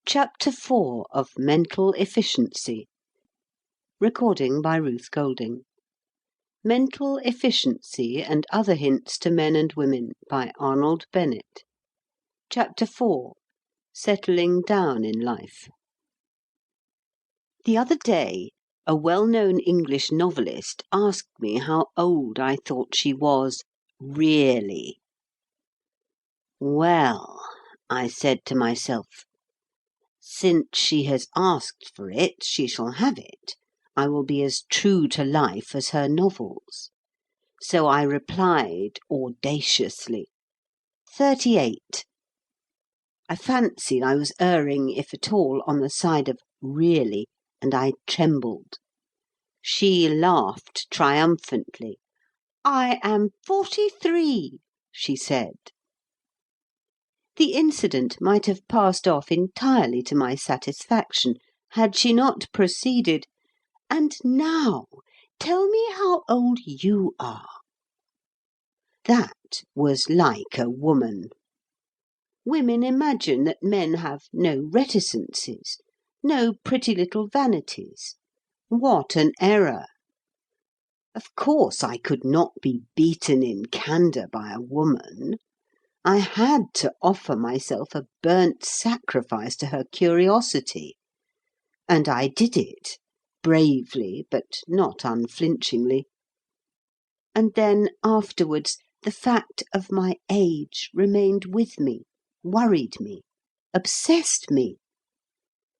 Chapter 4 of Mental Efficiency. Recording by Ruth Golding. Mental Efficiency and Other Hints to Men and Women by Arnold, Bennett. Chapter 4. Settling Down in Life. The other day, a well-known English novelist asked me how old I thought she was, really. Well, I said to myself, since she has asked for it, she shall have it. I will be as true to life as her novels. So I replied audaciously, 38. I fancied I was erring, if at all, on the side of really, and I trembled. She laughed triumphantly. I am 43, she said. The incident might have passed off entirely to my satisfaction, had she not proceeded, "And now, tell me how old you are." That was like a woman. Women imagine that men have no reticences, no pretty little vanities. What an error! Of course I could not be beaten in candour by a woman. I had to offer myself a burnt sacrifice to her curiosity. And I did it, bravely, but not unflinchingly. And then, afterwards, the fact of my age remained with me, worried me, obsessed me.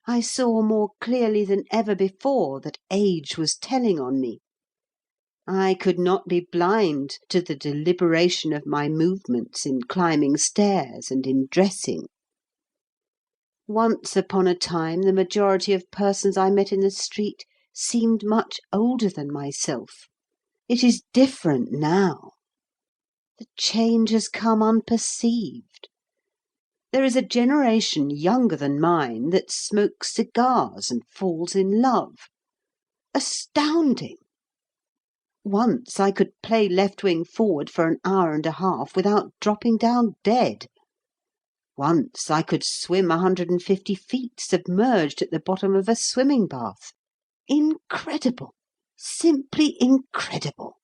I saw more clearly than ever before that age was telling on me. I could not be blind to the deliberation of my movements in climbing stairs and in dressing. Once upon a time the majority of persons I met in the street seemed much older than myself. It is different now. The change has come unperceived. There is a generation younger than mine that smokes cigars and falls in love. Astounding! Once I could play left wing forward for an hour and a half without dropping down dead. Once I could swim 150 feet submerged at the bottom of a swimming bath. Incredible! Simply incredible!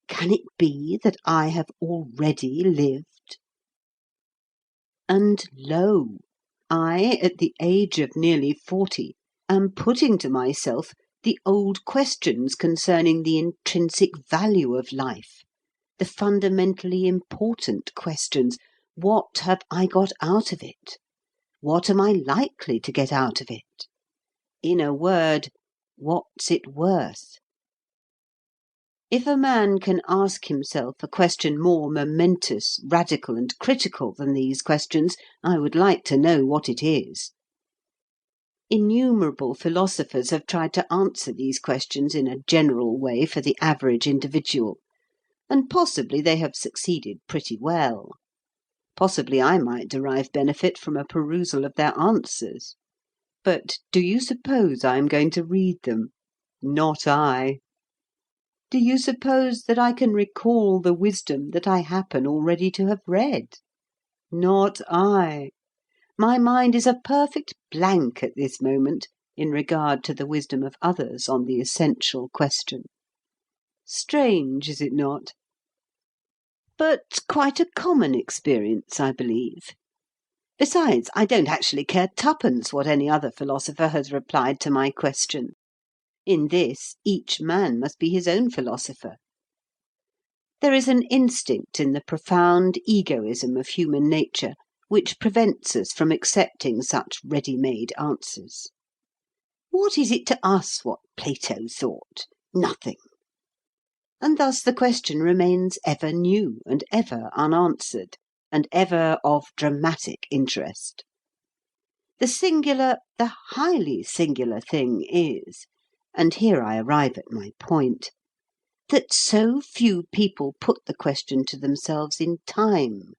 Can it be that I have already lived? And lo, I, at the age of nearly 40, am putting to myself the old questions concerning the intrinsic value of life, the fundamentally important questions. What have I got out of it? What am I likely to get out of it? In a word, what's it worth? If a man can ask himself a question more momentous, radical, and critical than these questions, I would like to know what it is. Innumerable philosophers have tried to answer these questions in a general way for the average individual, and possibly they have succeeded pretty well. Possibly I might derive benefit from a perusal of their answers. But do you suppose I am going to read them? Not I. Do you suppose that I can recall the wisdom that I happen already to have read? Not I. My mind is a perfect blank at this moment in regard to the wisdom of others on the essential question. Strange, is it not? But quite a common experience, I believe. Besides, I don't actually care twopence what any other philosopher has replied to my question. In this, each man must be his own philosopher. There is an instinct in the profound egoism of human nature which prevents us from accepting such ready-made answers. What is it to us what Plato thought? Nothing. And thus the question remains ever new and ever unanswered, and ever of dramatic interest. The singular, the highly singular thing is, and here I arrive at my point, that so few people put the question to themselves in time,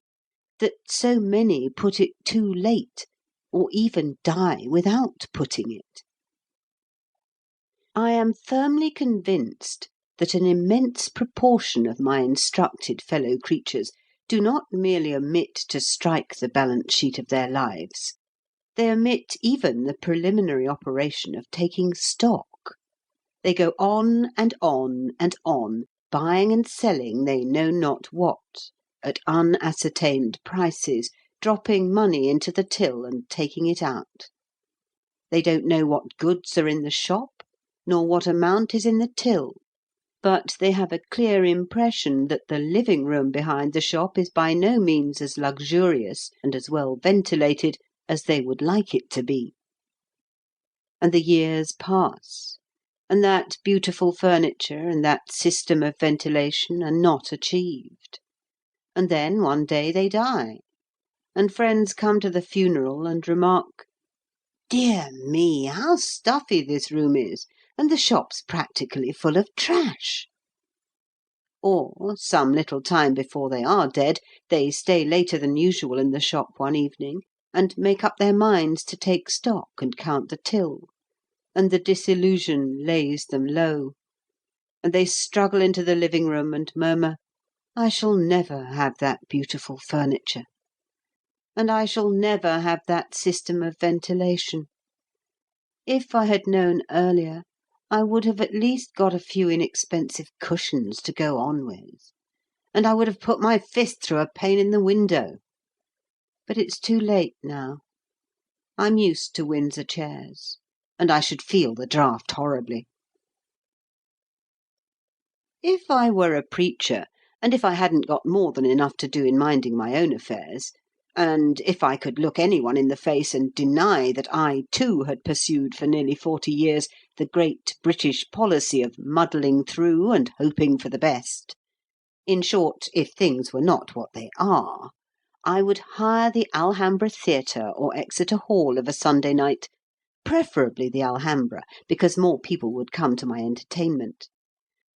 that so many put it too late, or even die without putting it. I am firmly convinced that an immense proportion of my instructed fellow creatures do not merely omit to strike the balance sheet of their lives. They omit even the preliminary operation of taking stock. They go on and on and on, buying and selling they know not what, at unascertained prices, dropping money into the till and taking it out. They don't know what goods are in the shop, nor what amount is in the till, but they have a clear impression that the living room behind the shop is by no means as luxurious and as well ventilated as they would like it to be. And the years pass, and that beautiful furniture and that system of ventilation are not achieved. And then one day they die, and friends come to the funeral and remark, "Dear me, how stuffy this room is, and the shop's practically full of trash." Or, some little time before they are dead, they stay later than usual in the shop one evening, and make up their minds to take stock and count the till, and the disillusion lays them low, and they struggle into the living room and murmur, "I shall never have that beautiful furniture, and I shall never have that system of ventilation. If I had known earlier, I would have at least got a few inexpensive cushions to go on with, and I would have put my fist through a pane in the window. But it's too late now. I'm used to Windsor chairs, and I should feel the draught horribly." If I were a preacher, and if I hadn't got more than enough to do in minding my own affairs, and if I could look any one in the face and deny that I, too, had pursued for nearly 40 years the great British policy of muddling through and hoping for the best, in short, if things were not what they are, I would hire the Alhambra Theatre or Exeter Hall of a Sunday night, preferably the Alhambra, because more people would come to my entertainment,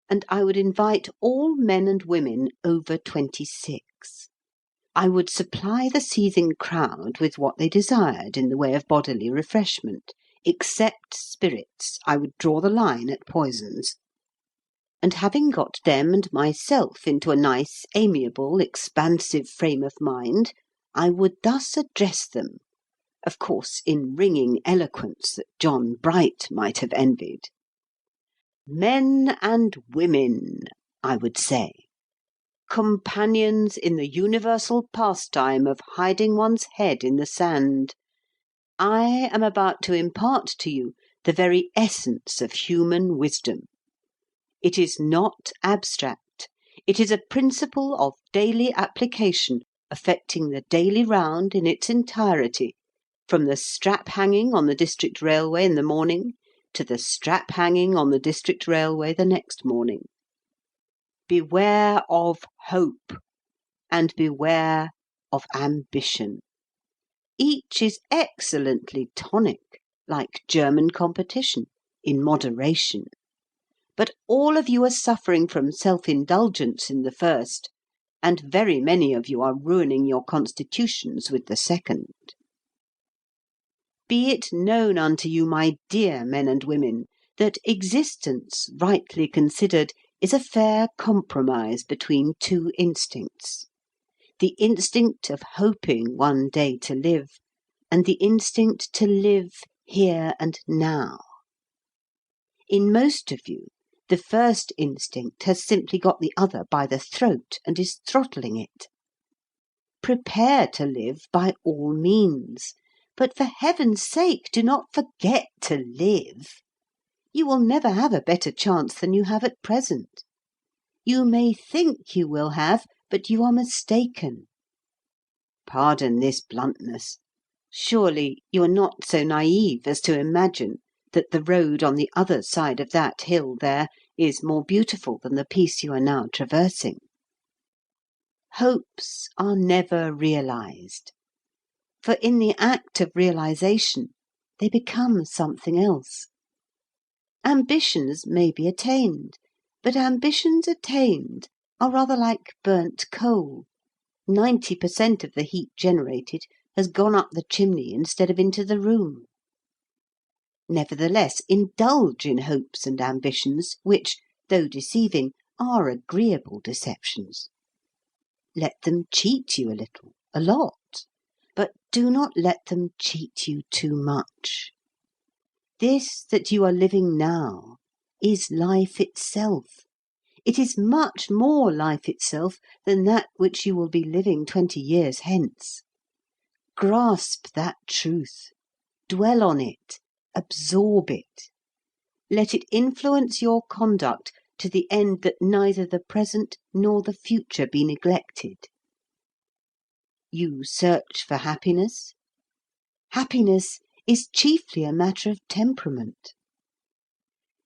and I would invite all men and women over 26. I would supply the seething crowd with what they desired in the way of bodily refreshment, except spirits. I would draw the line at poisons. And having got them and myself into a nice, amiable, expansive frame of mind, I would thus address them, of course in ringing eloquence that John Bright might have envied. "Men and women," I would say, "companions in the universal pastime of hiding one's head in the sand, I am about to impart to you the very essence of human wisdom. It is not abstract. It is a principle of daily application affecting the daily round in its entirety, from the strap hanging on the district railway in the morning to the strap hanging on the district railway the next morning. Beware of hope, and beware of ambition. Each is excellently tonic, like German competition, in moderation. But all of you are suffering from self-indulgence in the first, and very many of you are ruining your constitutions with the second. Be it known unto you, my dear men and women, that existence, rightly considered, is a fair compromise between two instincts: the instinct of hoping one day to live, and the instinct to live here and now. In most of you, the first instinct has simply got the other by the throat and is throttling it. Prepare to live by all means, but for heaven's sake do not forget to live. You will never have a better chance than you have at present. You may think you will have, but you are mistaken. Pardon this bluntness. Surely you are not so naive as to imagine that the road on the other side of that hill there is more beautiful than the piece you are now traversing. Hopes are never realized, for in the act of realization they become something else. Ambitions may be attained, but ambitions attained are rather like burnt coal. 90% of the heat generated has gone up the chimney instead of into the room. Nevertheless, indulge in hopes and ambitions which, though deceiving, are agreeable deceptions. Let them cheat you a little, a lot, but do not let them cheat you too much. This that you are living now is life itself. It is much more life itself than that which you will be living 20 years hence. Grasp that truth. Dwell on it. Absorb it. Let it influence your conduct to the end that neither the present nor the future be neglected. You search for happiness? Happiness is chiefly a matter of temperament.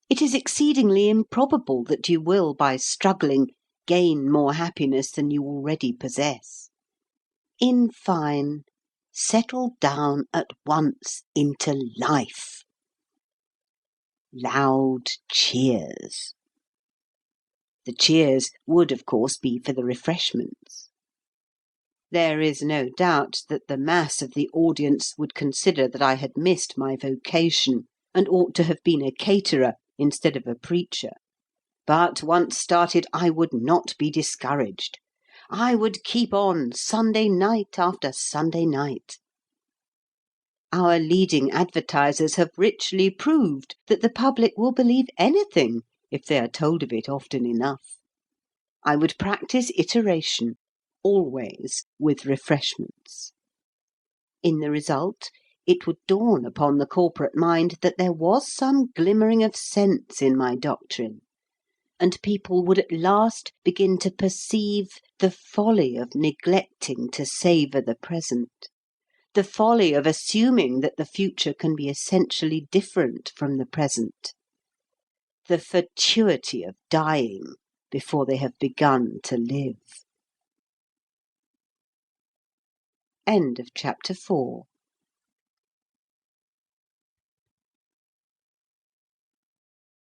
It is exceedingly improbable that you will, by struggling, gain more happiness than you already possess. In fine, settle down at once into life. Loud cheers. The cheers would, of course, be for the refreshments. There is no doubt that the mass of the audience would consider that I had missed my vocation and ought to have been a caterer instead of a preacher. But once started, I would not be discouraged. I would keep on Sunday night after Sunday night. Our leading advertisers have richly proved that the public will believe anything if they are told of it often enough. I would practice iteration, always with refreshments. In the result, it would dawn upon the corporate mind that there was some glimmering of sense in my doctrine, and people would at last begin to perceive the folly of neglecting to savour the present, the folly of assuming that the future can be essentially different from the present, the fatuity of dying before they have begun to live. End of chapter 4.